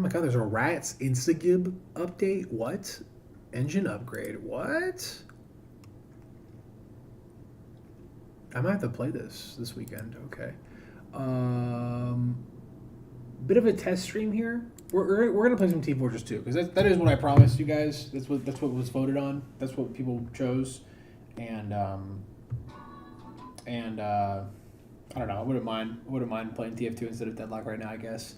my god, there's a Rats Instagib update. What? Engine upgrade. What? I might have to play this weekend. Okay. Bit of a test stream here. We're gonna play some Team Fortress 2 because that is what I promised you guys. That's what was voted on. That's what people chose, and I don't know. I wouldn't mind playing TF2 instead of Deadlock right now, I guess.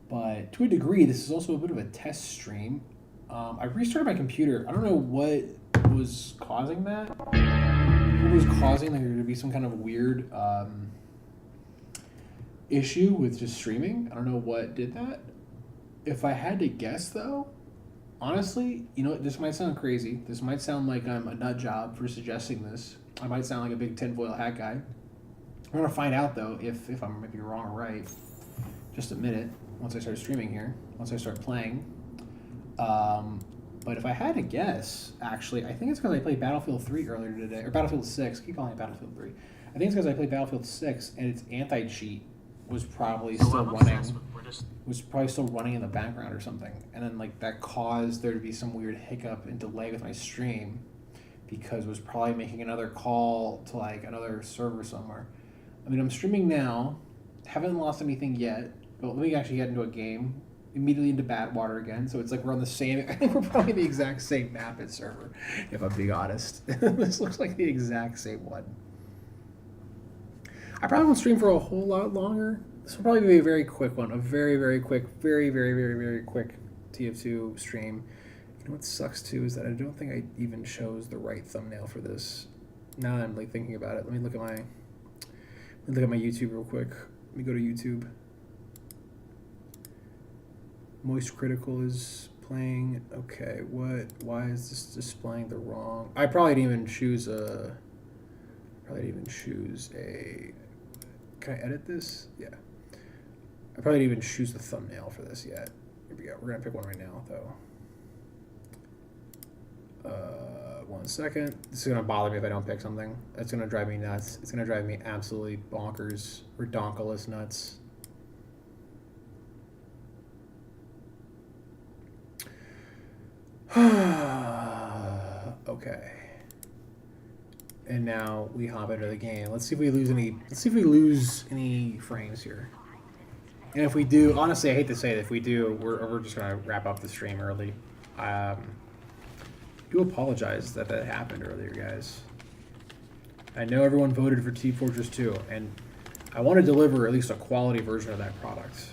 But to a degree, this is also a bit of a test stream. I restarted my computer. I don't know what was causing that. What was causing there to be some kind of weird issue with just streaming? I don't know what did that. If I had to guess, though, honestly, you know, this might sound crazy. This might sound like I'm a nut job for suggesting this. I might sound like a big tinfoil hat guy. We're gonna find out though if I'm maybe wrong or right. Just a minute. Once I start streaming here, once I start playing. But if I had to guess, actually, I think it's because I played Battlefield 3 earlier today, or Battlefield 6. Keep calling it Battlefield 3. I think it's because I played Battlefield 6 and its anti-cheat was probably still running. Was probably still running in the background or something, and then like that caused there to be some weird hiccup and delay with my stream because it was probably making another call to like another server somewhere. I mean, I'm streaming now, haven't lost anything yet, but let me actually get into a game. Immediately into Badwater again, so it's like we're on the same. I think we're probably the exact same map and server, if I'm being honest. This looks like the exact same one. I probably won't stream for a whole lot longer. This will probably be a very quick one, a very, very quick, very quick TF2 stream. You know what sucks too is that I don't think I even chose the right thumbnail for this. Now that I'm like thinking about it, let me look at my YouTube real quick. Let me go to YouTube. Moist Critical is playing. Okay, why is this displaying the wrong? I probably didn't even choose a. Can I edit this? Yeah. I probably didn't even choose the thumbnail for this yet. Here we go. We're gonna pick one right now, though. 1 second. This is gonna bother me if I don't pick something. That's gonna drive me nuts. It's gonna drive me absolutely bonkers, redonkulous nuts. Okay. And now we hop into the game. Let's see if we lose any. Let's see if we lose any frames here. And if we do, honestly, I hate to say it, if we do, we're just gonna wrap up the stream early. I do apologize that happened earlier, guys. I know everyone voted for Team Fortress 2, and I want to deliver at least a quality version of that product.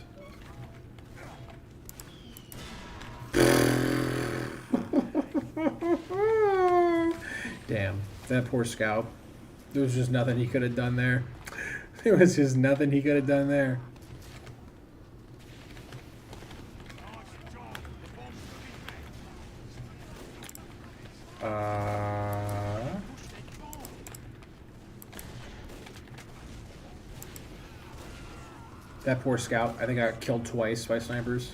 Damn, that poor scout. There was just nothing he could have done there. There was just nothing he could have done there. That poor scout. I think I got killed twice by snipers.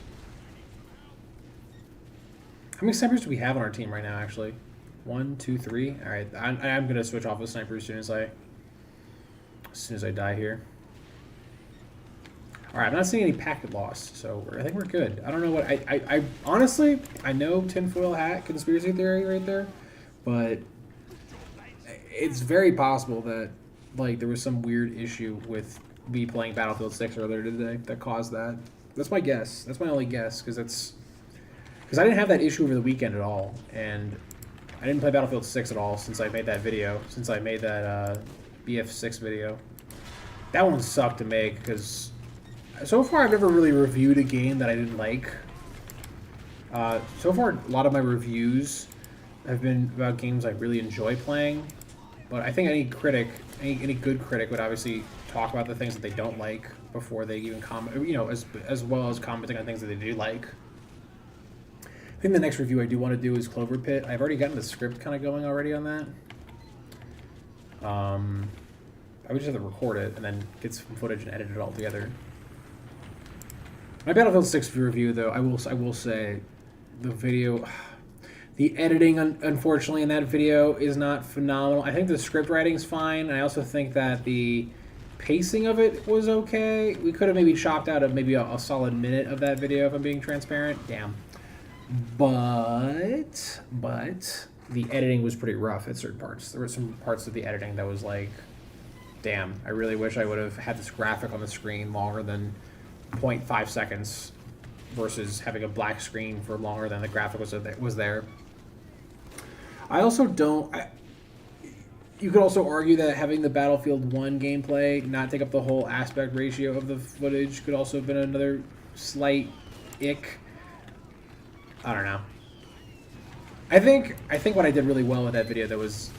How many snipers do we have on our team right now, actually? 1, 2, 3. All right, I'm gonna switch off with snipers as soon as I die here. All right, I'm not seeing any packet loss, so I think we're good. I don't know what I honestly I know tinfoil hat conspiracy theory right there, but it's very possible that like there was some weird issue with me playing Battlefield 6 earlier today that caused that. That's my guess. That's my only guess because I didn't have that issue over the weekend at all, and I didn't play Battlefield 6 at all since I made that video, since I made that BF6 video. That one sucked to make because so far I've never really reviewed a game that I didn't like. So far, a lot of my reviews have been about games I really enjoy playing, but I think any critic, any good critic would obviously talk about the things that they don't like before they even comment, you know, as well as commenting on things that they do like. I think the next review I do want to do is Clover Pit. I've already gotten the script kind of going already on that. I would just have to record it and then get some footage and edit it all together. My Battlefield 6 review, though, I will say the video, the editing, unfortunately, in that video is not phenomenal. I think the script writing's fine. I also think that the pacing of it was okay. We could have maybe chopped out maybe a solid minute of that video if I'm being transparent. Damn. But the editing was pretty rough at certain parts. There were some parts of the editing that was like, damn, I really wish I would have had this graphic on the screen longer than 0.5 seconds versus having a black screen for longer than the graphic was there. I also don't... you could also argue that having the Battlefield 1 gameplay not take up the whole aspect ratio of the footage could also have been another slight ick. I don't know. I think what I did really well with that video, that was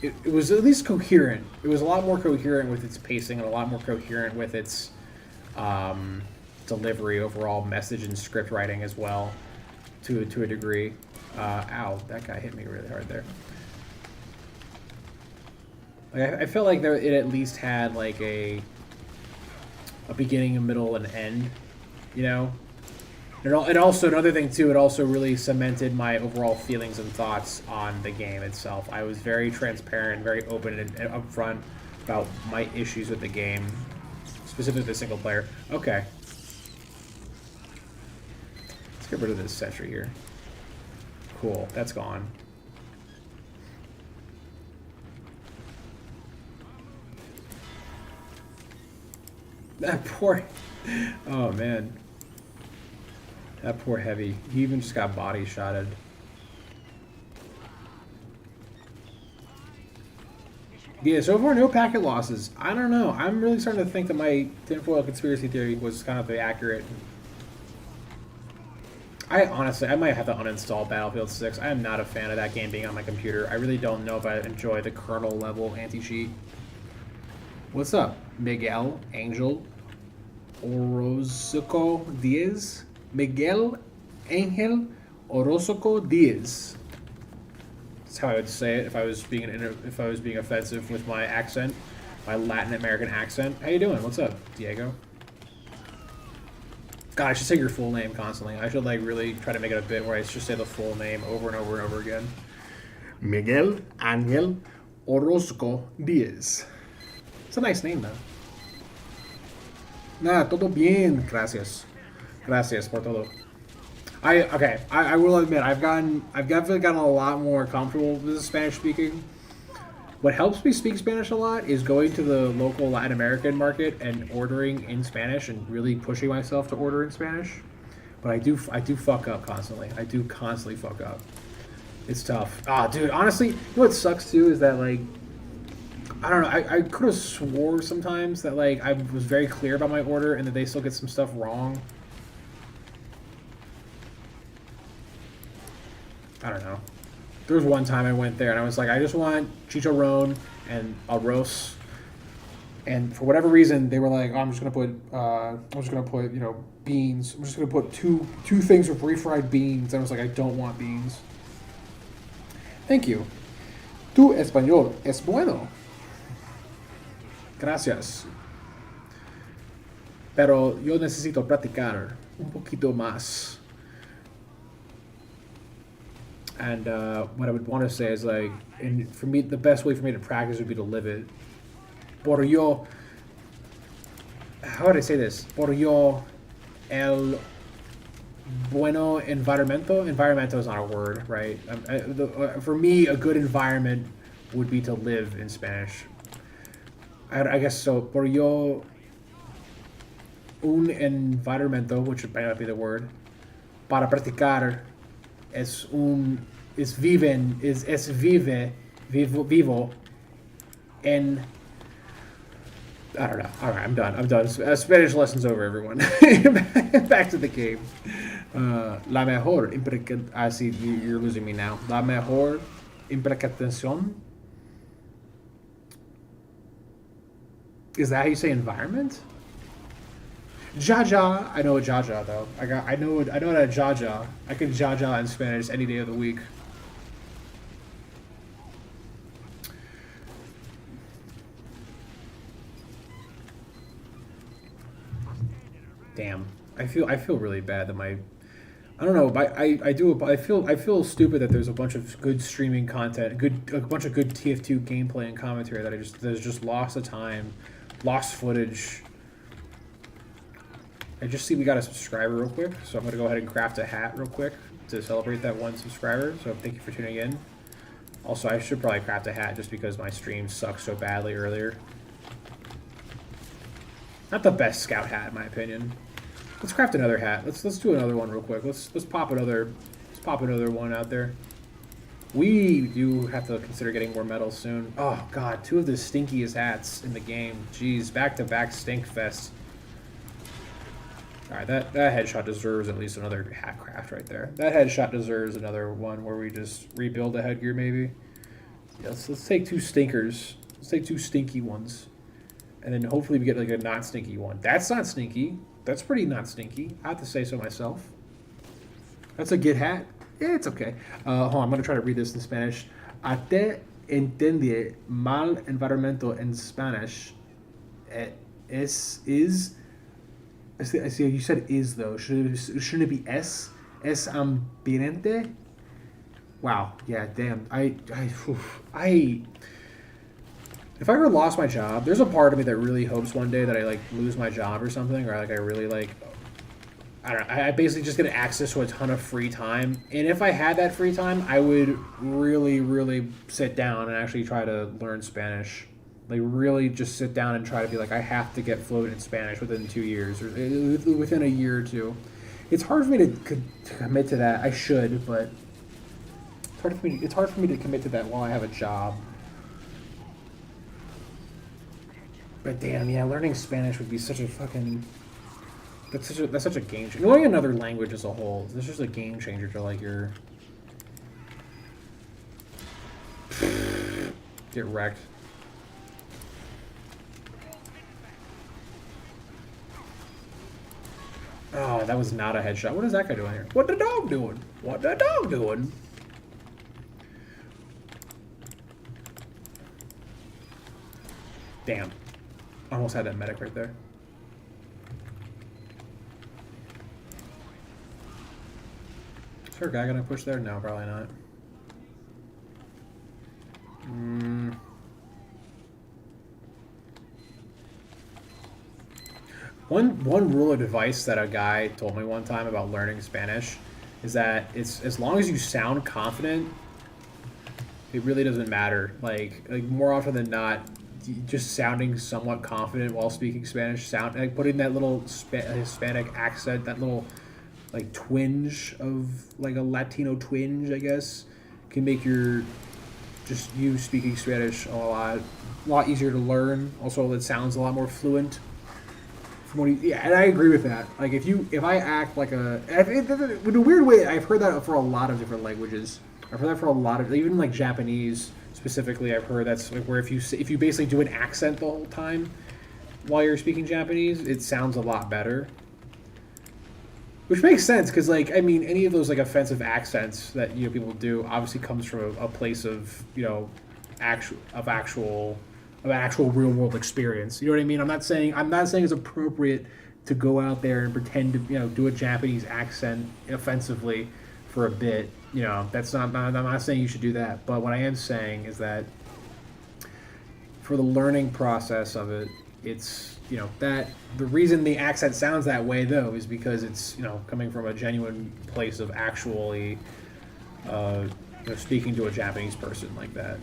it was at least coherent. It was a lot more coherent with its pacing and a lot more coherent with its delivery, overall message and script writing as well, to a degree. Ow, that guy hit me really hard there. Like, I felt like it at least had like a beginning, a middle, and end, you know? And also, another thing too, it also really cemented my overall feelings and thoughts on the game itself. I was very transparent, very open and upfront about my issues with the game, specifically the single player. Okay. Let's get rid of this sentry here. Cool, that's gone. That poor... Oh, man. That poor Heavy. He even just got body shotted. Yeah, so far, no packet losses. I don't know. I'm really starting to think that my tinfoil conspiracy theory was kind of accurate. I might have to uninstall Battlefield 6. I am not a fan of that game being on my computer. I really don't know if I enjoy the kernel level anti-cheat. What's up, Miguel Angel Orozco Diaz? Miguel Angel Orozco Diaz. That's how I would say it if I was being offensive with my accent, my Latin American accent. How you doing? What's up, Diego? God, I should say your full name constantly. I should like really try to make it a bit where I just say the full name over and over and over again. Miguel Angel Orozco Diaz. It's a nice name though. Nah, todo bien, gracias. Gracias por todo. I will admit I've definitely gotten a lot more comfortable with Spanish speaking. What helps me speak Spanish a lot is going to the local Latin American market and ordering in Spanish and really pushing myself to order in Spanish. But I do fuck up constantly. I do constantly fuck up. It's tough. Ah, dude, honestly, you know what sucks too is that like, I don't know, I could have swore sometimes that like I was very clear about my order and that they still get some stuff wrong. I don't know. There was one time I went there and I was like, I just want chicharrón and arroz. And for whatever reason, they were like, oh, I'm just gonna put, you know, beans. I'm just gonna put two things of refried beans. And I was like, I don't want beans. Thank you. Tu español es bueno. Gracias. Pero yo necesito practicar un poquito más. And what I would want to say is like, and for me, the best way for me to practice would be to live it. Por yo, how would I say this? Por yo, el bueno environmento. Environmento is not a word, right? For me, a good environment would be to live in Spanish. I guess so. Por yo, un environmento, which might not be the word, para practicar. Vivo en, I don't know. All right, I'm done. Spanish lessons over, everyone. Back to the game. La mejor see, you're losing me now. La mejor implicación. Is that how you say environment? Jaja, I know a Jaja though. I know what a Jaja. I can Jaja in Spanish any day of the week. Damn, I feel really bad that my, I don't know, I feel stupid that there's a bunch of good streaming content, a bunch of good TF2 gameplay and commentary that I just lost the time lost footage. I just see we got a subscriber real quick, so I'm going to go ahead and craft a hat real quick to celebrate that one subscriber. So thank you for tuning in. Also, I should probably craft a hat just because my stream sucked so badly earlier. Not the best scout hat in my opinion. Let's craft another hat. Let's do another one real quick. Let's pop another one out there. We do have to consider getting more medals soon. Oh god, 2 of the stinkiest hats in the game. Jeez, back-to-back stink fest. Alright, that headshot deserves at least another hat craft right there. That headshot deserves another one where we just rebuild the headgear maybe. Yeah, let's take 2 stinkers. Let's take 2 stinky ones. And then hopefully we get like a not stinky one. That's not stinky. That's pretty not stinky. I have to say so myself. That's a good hat. Yeah, it's okay. Hold on, I'm going to try to read this in Spanish. A te entendie mal environmento in Spanish. Is... I see you said is, though. Shouldn't it be es? Es ambiente? Wow. Yeah, damn. If I ever lost my job, there's a part of me that really hopes one day that I, like, lose my job or something, or, like, I really, like... I don't know. I basically just get access to a ton of free time. And if I had that free time, I would really, really sit down and actually try to learn Spanish. Like, really just sit down and try to be like, I have to get fluent in Spanish within 2 years, or within a year or two. It's hard for me to commit to that. I should, but it's hard for me to commit to that while I have a job. But damn, yeah, learning Spanish would be such a fucking... That's such a game changer. Knowing another language as a whole, this is a game changer to, like, your... Get wrecked. Oh, that was not a headshot. What is that guy doing here? What the dog doing? What the dog doing? Damn. Almost had that medic right there. Is there a guy gonna push there? No, probably not. One rule of advice that a guy told me one time about learning Spanish is that it's as long as you sound confident, it really doesn't matter. Like more often than not, just sounding somewhat confident while speaking Spanish, like putting that little Hispanic accent, that little like twinge of like a Latino twinge, I guess, can make you speaking Spanish a lot easier to learn. Also, it sounds a lot more fluent. Yeah, and I agree with that. Like if I act like in a weird way, I've heard that for a lot of different languages. I've heard that for a lot of, even like Japanese specifically. I've heard that's like where if you basically do an accent the whole time while you're speaking Japanese, it sounds a lot better. Which makes sense because, like, I mean, any of those like offensive accents that people do obviously comes from a place of actual real world experience. You know what I mean? I'm not saying it's appropriate to go out there and pretend to do a Japanese accent offensively for a bit. That's not. I'm not saying you should do that. But what I am saying is that for the learning process of it, it's that the reason the accent sounds that way though is because it's coming from a genuine place of actually speaking to a Japanese person like that.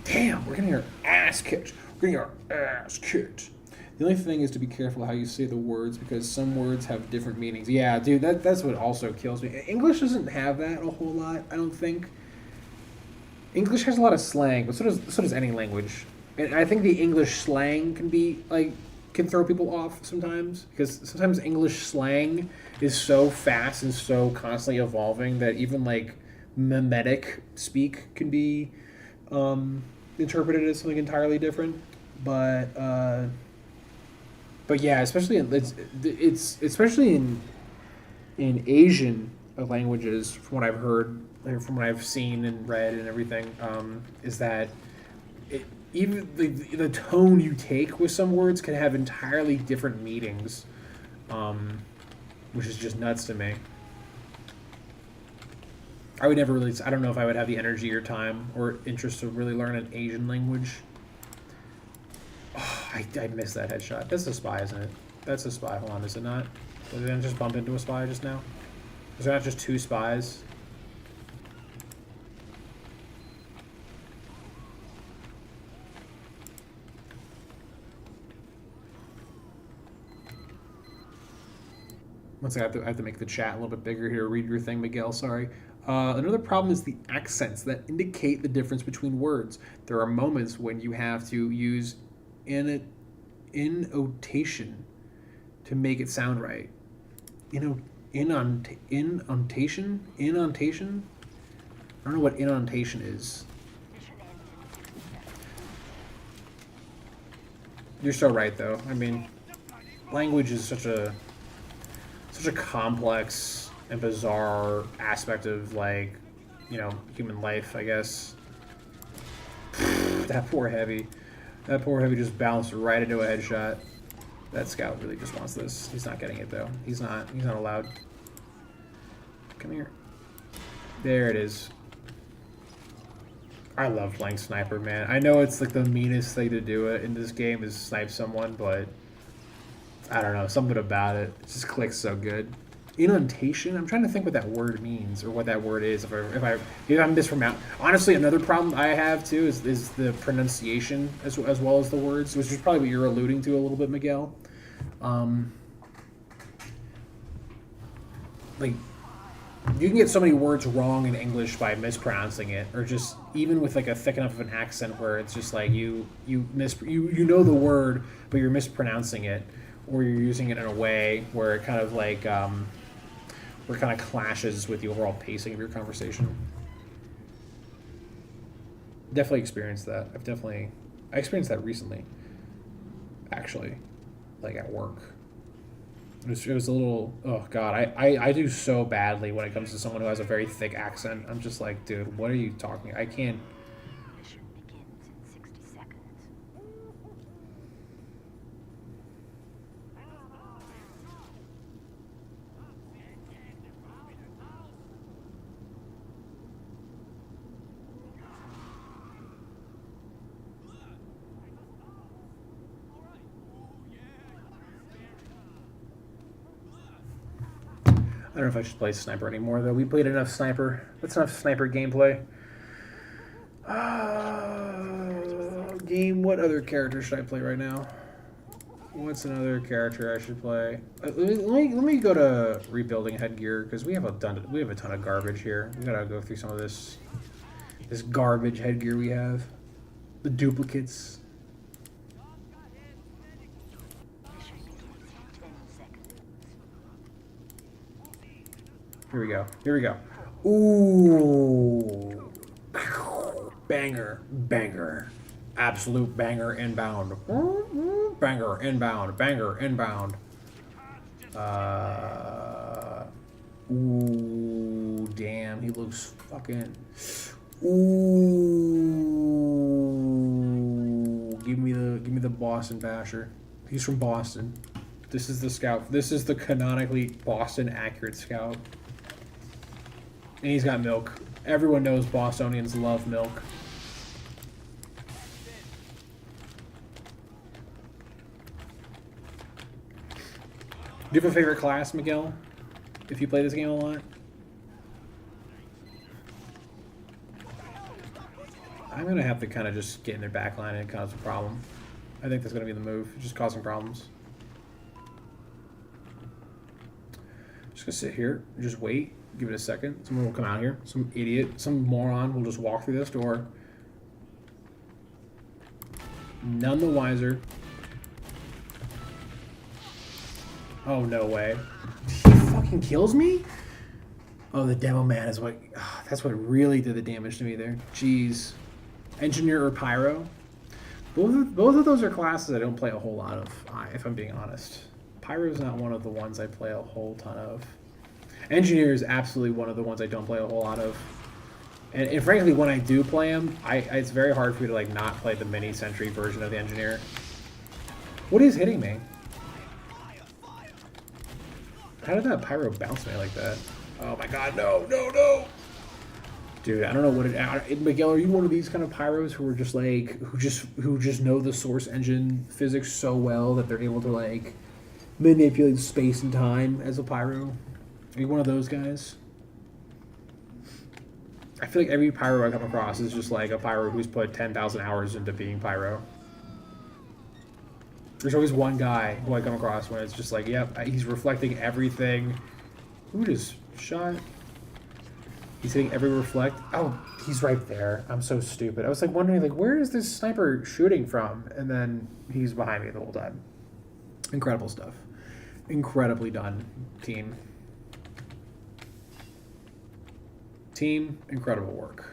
Damn, we're getting our ass kicked. The only thing is to be careful how you say the words because some words have different meanings. Yeah, dude, that's what also kills me. English doesn't have that a whole lot, I don't think. English has a lot of slang, but so does any language. And I think the English slang can throw people off sometimes because sometimes English slang is so fast and so constantly evolving that even like mimetic speak can be interpreted as something entirely different, but yeah, especially especially in Asian languages, from what I've heard, from what I've seen and read and everything, is that even the tone you take with some words can have entirely different meanings, which is just nuts to me. I would never really. I don't know if I would have the energy or time or interest to really learn an Asian language. Oh, I missed that headshot. That's a spy, isn't it? That's a spy. Hold on, is it not? Did I just bump into a spy just now? Is there not just 2 spies? Once I have to make the chat a little bit bigger here. Read your thing, Miguel. Sorry. Another problem is the accents that indicate the difference between words. There are moments when you have to use intonation to make it sound right. Intonation? Intonation? I don't know what intonation is. You're so right, though. I mean, language is such a complex and bizarre aspect of, like, human life, I guess. That poor heavy. That poor heavy just bounced right into a headshot. That scout really just wants this. He's not getting it, though. He's not allowed. Come here. There it is. I love playing sniper, man. I know it's like the meanest thing to do it in this game is snipe someone, but I don't know, something about it. It just clicks so good. Intonation? I'm trying to think what that word means or what that word is. If I'm mispronouncing. Honestly, another problem I have too is the pronunciation as well as the words, which is probably what you're alluding to a little bit, Miguel. Like, you can get so many words wrong in English by mispronouncing it, or just even with like a thick enough of an accent where it's just like you know the word but you're mispronouncing it, or you're using it in a way where it kind of like where it kind of clashes with the overall pacing of your conversation. Definitely experienced that. I experienced that recently, actually, like at work. It was a little, oh god, I do so badly when it comes to someone who has a very thick accent. I'm just like, dude, what are you talking? I can't. Mission begins in 60 seconds. I don't know if I should play sniper anymore, though. We played enough sniper. That's enough sniper gameplay. Game. What other character should I play right now? What's another character I should play? Let me go to rebuilding headgear because we have a ton of garbage here. We gotta go through some of this garbage headgear we have. The duplicates. Here we go. Here we go. Ooh. Banger. Banger. Absolute banger inbound. Banger inbound. Banger inbound. Ooh. Damn. He looks fucking. Ooh. Give me the Boston Basher. He's from Boston. This is the scout. This is the canonically Boston accurate scout. And he's got milk. Everyone knows Bostonians love milk. Do you have a favorite class, Miguel? If you play this game a lot? I'm going to have to kind of just get in their backline and cause a problem. I think that's going to be the move. Just causing problems. Just going to sit here and just wait. Give it a second. Someone will come out here. Some idiot, some moron will just walk through this door. None the wiser. Oh, no way. He fucking kills me? Oh, the demo man is what... Oh, that's what really did the damage to me there. Jeez. Engineer or Pyro? Both of those are classes I don't play a whole lot of, if I'm being honest. Pyro's not one of the ones I play a whole ton of. Engineer is absolutely one of the ones I don't play a whole lot of. And frankly, when I do play him, it's very hard for me to like not play the mini sentry version of the Engineer. What is hitting me? How did that Pyro bounce me like that? Oh my god, no, no, no! Dude, I don't know what Miguel, are you one of these kind of pyros who are just like who just know the source engine physics so well that they're able to like manipulate space and time as a pyro? Are you one of those guys? I feel like every pyro I come across is just like a pyro who's put 10,000 hours into being pyro. There's always one guy who I come across when it's just like, yep, he's reflecting everything. Who just shot? He's hitting every reflect. Oh, he's right there. I'm so stupid. I was like wondering, like, where is this sniper shooting from? And then he's behind me the whole time. Incredible stuff. Incredibly done, team. Team, incredible work.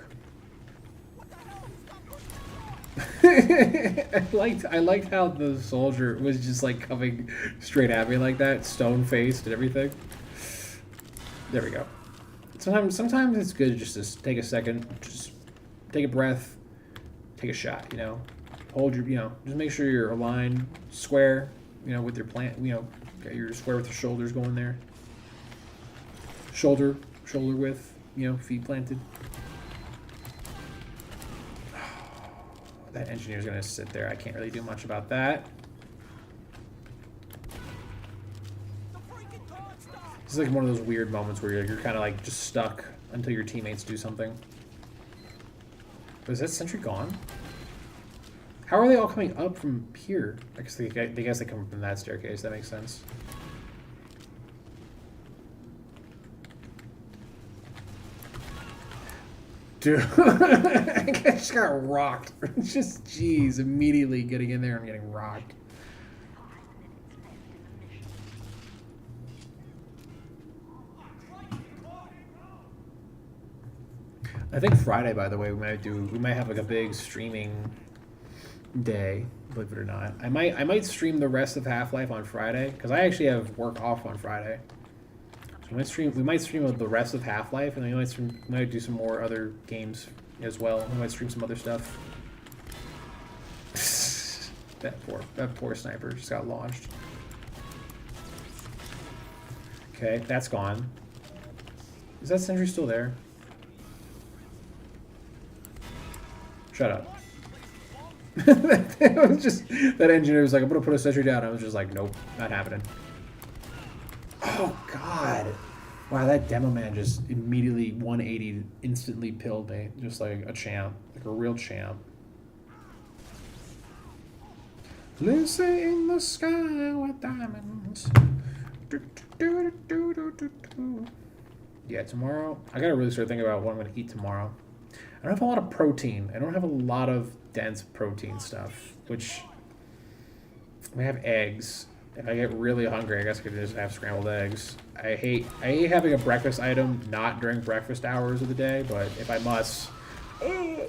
I liked how the soldier was just like coming straight at me like that, stone faced and everything. There we go. Sometimes it's good just to take a second, just take a breath, take a shot, you know. Hold your, you know, just make sure you're aligned, square, you know, with your plant, you know, got your square with your shoulders going there. Shoulder width, you know, feet planted. That engineer's gonna sit there. I can't really do much about that. This is like one of those weird moments where you're kind of like just stuck until your teammates do something. But is that sentry gone? How are they all coming up from here? I guess they come from that staircase. That makes sense. Dude, I just got rocked. Just, jeez, immediately getting in there and getting rocked. I think Friday, by the way, we might have like a big streaming day, believe it or not. I might stream the rest of Half-Life on Friday because I actually have work off on Friday. So we might stream the rest of Half-Life, and then we might do some more other games as well. We might stream some other stuff. that poor sniper just got launched. Okay, that's gone. Is that sentry still there? Shut up. It was just, that engineer was like, I'm gonna put a sentry down. I was just like, nope, not happening. Oh god. Wow, that demo man just immediately 180 instantly pilled me. Just like a champ. Like a real champ. Listen in the sky with diamonds. Yeah, tomorrow I gotta really start thinking about what I'm gonna eat tomorrow. I don't have a lot of protein. I don't have a lot of dense protein stuff, which I have eggs. If I get really hungry, I guess I could just have scrambled eggs. I hate having a breakfast item not during breakfast hours of the day, but if I must, I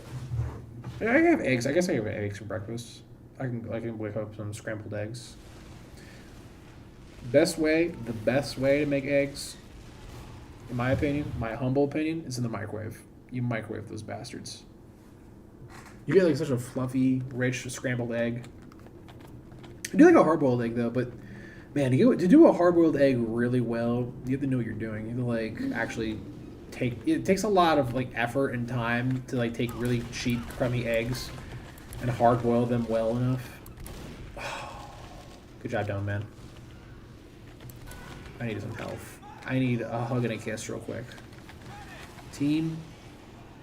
have eggs. I guess I have eggs for breakfast. I can wake up some scrambled eggs. The best way to make eggs, in my opinion, my humble opinion, is in the microwave. You microwave those bastards. You get like such a fluffy, rich scrambled egg. I do like a hard-boiled egg though, but man, to do a hard-boiled egg really well, you have to know what you're doing. You have to like actually it takes a lot of like effort and time to like take really cheap, crummy eggs and hard-boil them well enough. Good job done, man. I need some health. I need a hug and a kiss real quick. Team,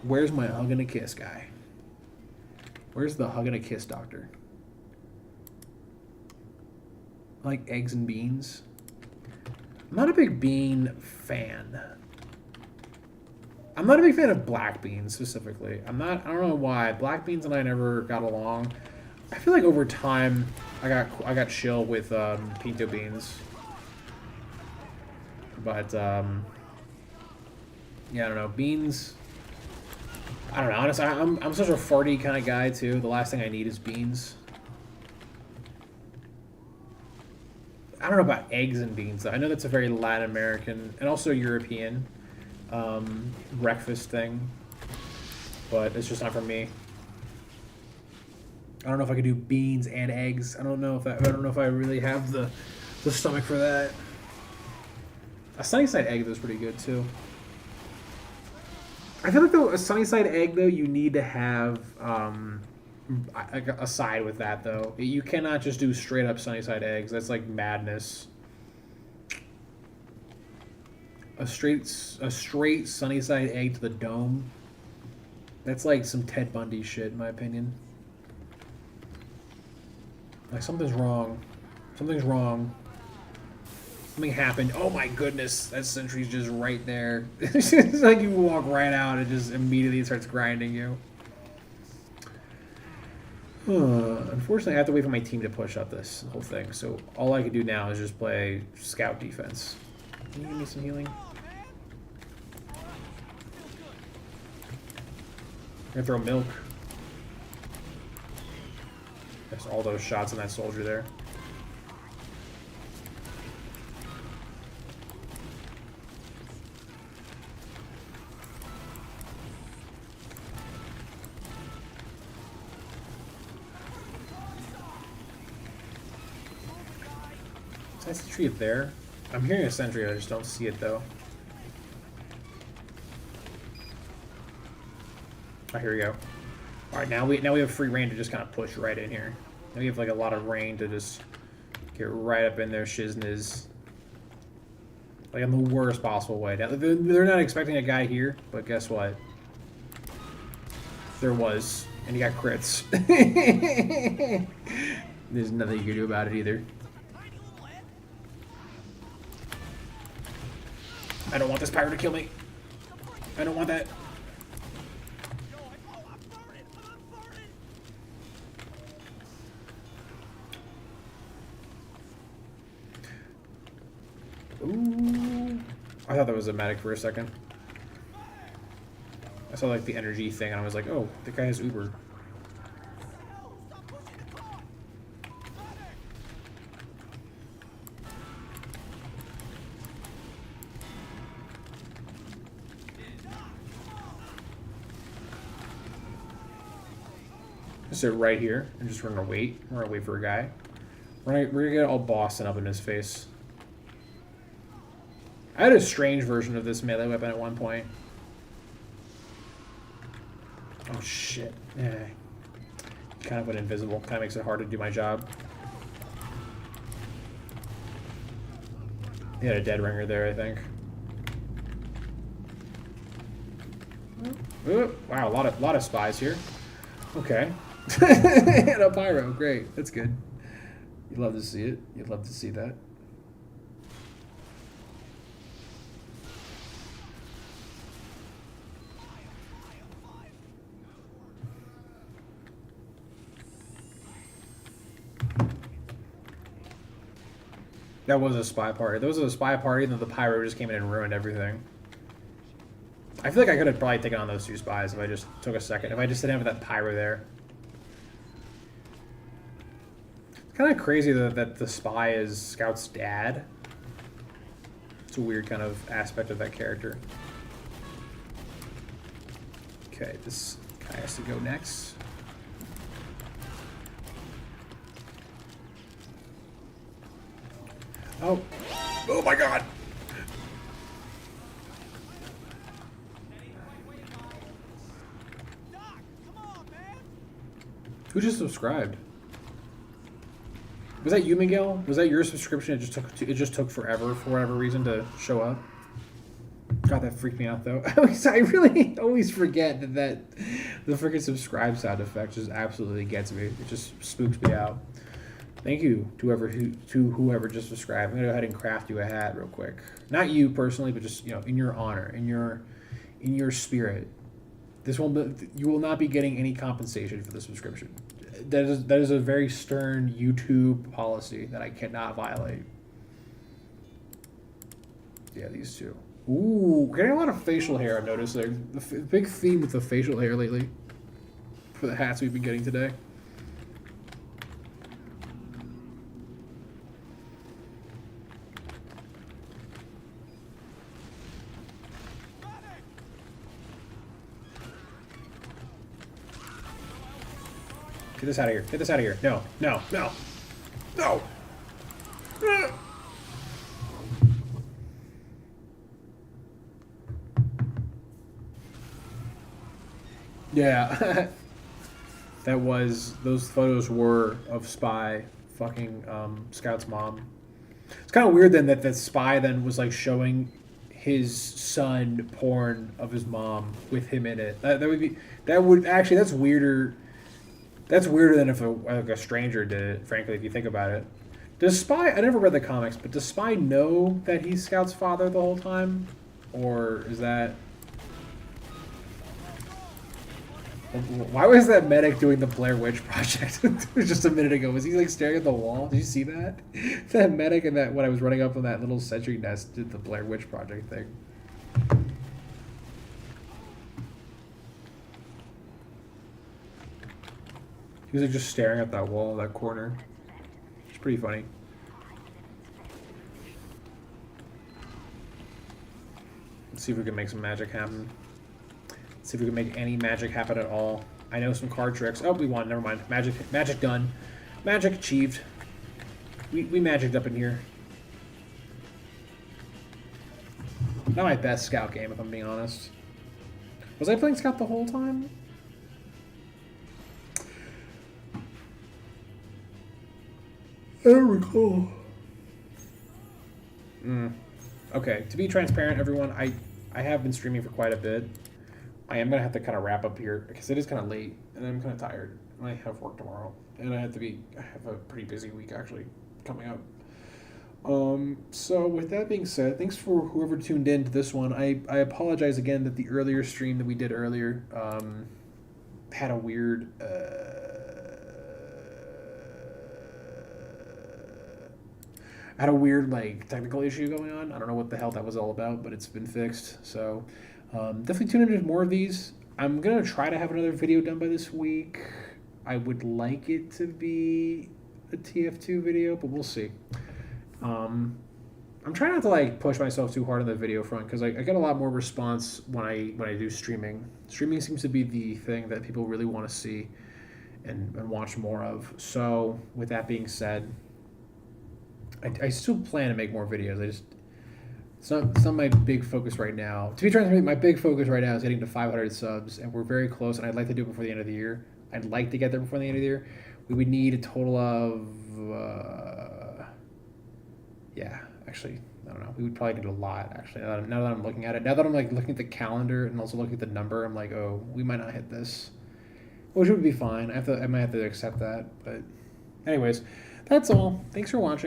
where's my hug and a kiss guy? Where's the hug and a kiss doctor? I like eggs and beans. I'm not a big bean fan. I'm not a big fan of black beans specifically. I don't know why. Black beans and I never got along. I feel like over time I got chill with pinto beans. But yeah, I don't know. Beans, I don't know. Honestly, I'm such a farty kind of guy too. The last thing I need is beans. I don't know about eggs and beans though. I know that's a very Latin American and also European breakfast thing, but it's just not for me. I don't know if I could do beans and eggs. I don't know if I really have the stomach for that. A sunny side egg was pretty good too. I feel like though a Sunnyside egg though you need to have a side with that though. You cannot just do straight up Sunnyside eggs. That's like madness. A straight Sunnyside egg to the dome. That's like some Ted Bundy shit in my opinion. Like something's wrong. Something's wrong. Something happened. Oh my goodness, that sentry's just right there. It's like you walk right out and just immediately starts grinding you. Unfortunately, I have to wait for my team to push up this whole thing. So all I can do now is just play scout defense. Can you give me some healing? I'm gonna throw milk. There's all those shots on that soldier there. Is that sentry up there? I'm hearing a sentry, I just don't see it though. Oh, here we go. Alright, now we have free reign to just kind of push right in here. Now we have like a lot of reign to just get right up in there, shizniz. Like in the worst possible way. Now, they're not expecting a guy here, but guess what? There was. And he got crits. There's nothing you can do about it either. I don't want this pirate to kill me. I don't want that. Ooh. I thought that was a medic for a second. I saw like the energy thing and I was like, oh, the guy has Uber. Sit right here and just we're gonna wait. We're gonna wait for a guy. We're gonna get all Boston up in his face. I had a strange version of this melee weapon at one point. Oh shit. Yeah. Kind of went invisible. Kind of makes it hard to do my job. He had a dead ringer there, I think. Ooh, wow, a lot of spies here. Okay. And a pyro, great. That's good. You'd love to see it. You'd love to see that. That was a spy party. There was a spy party, and then the pyro just came in and ruined everything. I feel like I could have probably taken on those two spies if I just took a second. If I just didn't have that pyro there. It's kind of crazy that the spy is Scout's dad. It's a weird kind of aspect of that character. Okay, this guy has to go next. Oh. Oh my god! Who just subscribed? Was that you, Miguel? Was that your subscription? It just took forever for whatever reason to show up. God, that freaked me out though. I really always forget that the freaking subscribe sound effect just absolutely gets me. It just spooks me out. Thank you to whoever just subscribed. I'm gonna go ahead and craft you a hat real quick. Not you personally, but just in your honor, in your spirit. You will not be getting any compensation for the subscription. That is a very stern YouTube policy that I cannot violate. Yeah, these two. Ooh, getting a lot of facial hair. I've noticed there. The big theme with the facial hair lately. For the hats we've been getting today. Get this out of here. Get this out of here. No. No. No. No. Yeah. Those photos were of Spy fucking Scout's mom. It's kind of weird then that the Spy then was like showing his son porn of his mom with him in it. That would actually that's weirder. That's weirder than if a stranger did it. Frankly, if you think about it, does Spy? I never read the comics, but does Spy know that he's Scout's father the whole time, or is that? Why was that medic doing the Blair Witch Project just a minute ago? Was he like staring at the wall? Did you see that? That medic and that when I was running up on that little sentry nest did the Blair Witch Project thing. He was like just staring at that wall, that corner. It's pretty funny. Let's see if we can make some magic happen. See if we can make any magic happen at all. I know some card tricks. Oh, we won. Never mind. Magic done. Magic achieved. We magicked up in here. Not my best Scout game, if I'm being honest. Was I playing Scout the whole time? I don't recall. Okay, to be transparent, everyone, I have been streaming for quite a bit. I am going to have to kind of wrap up here because it is kind of late and I'm kind of tired. I have work tomorrow and I have a pretty busy week actually coming up. So with that being said, thanks for whoever tuned in to this one. I apologize again that the earlier stream that we did earlier had a weird like technical issue going on. I don't know what the hell that was all about, but it's been fixed. So definitely tune into more of these. I'm gonna try to have another video done by this week. I would like it to be a TF2 video, but we'll see. I'm trying not to like push myself too hard on the video front because I get a lot more response when I do streaming. Streaming seems to be the thing that people really want to see and watch more of. So with that being said, I still plan to make more videos. It's not my big focus right now. To be transparent, my big focus right now is getting to 500 subs, and we're very close. And I'd like to do it before the end of the year. I'd like to get there before the end of the year. We would need a total of, yeah, actually, I don't know. We would probably need a lot. Actually, now that I'm looking at it, now that I'm like looking at the calendar and also looking at the number, I'm like, oh, we might not hit this, which would be fine. I might have to accept that. But, anyways, that's all. Thanks for watching.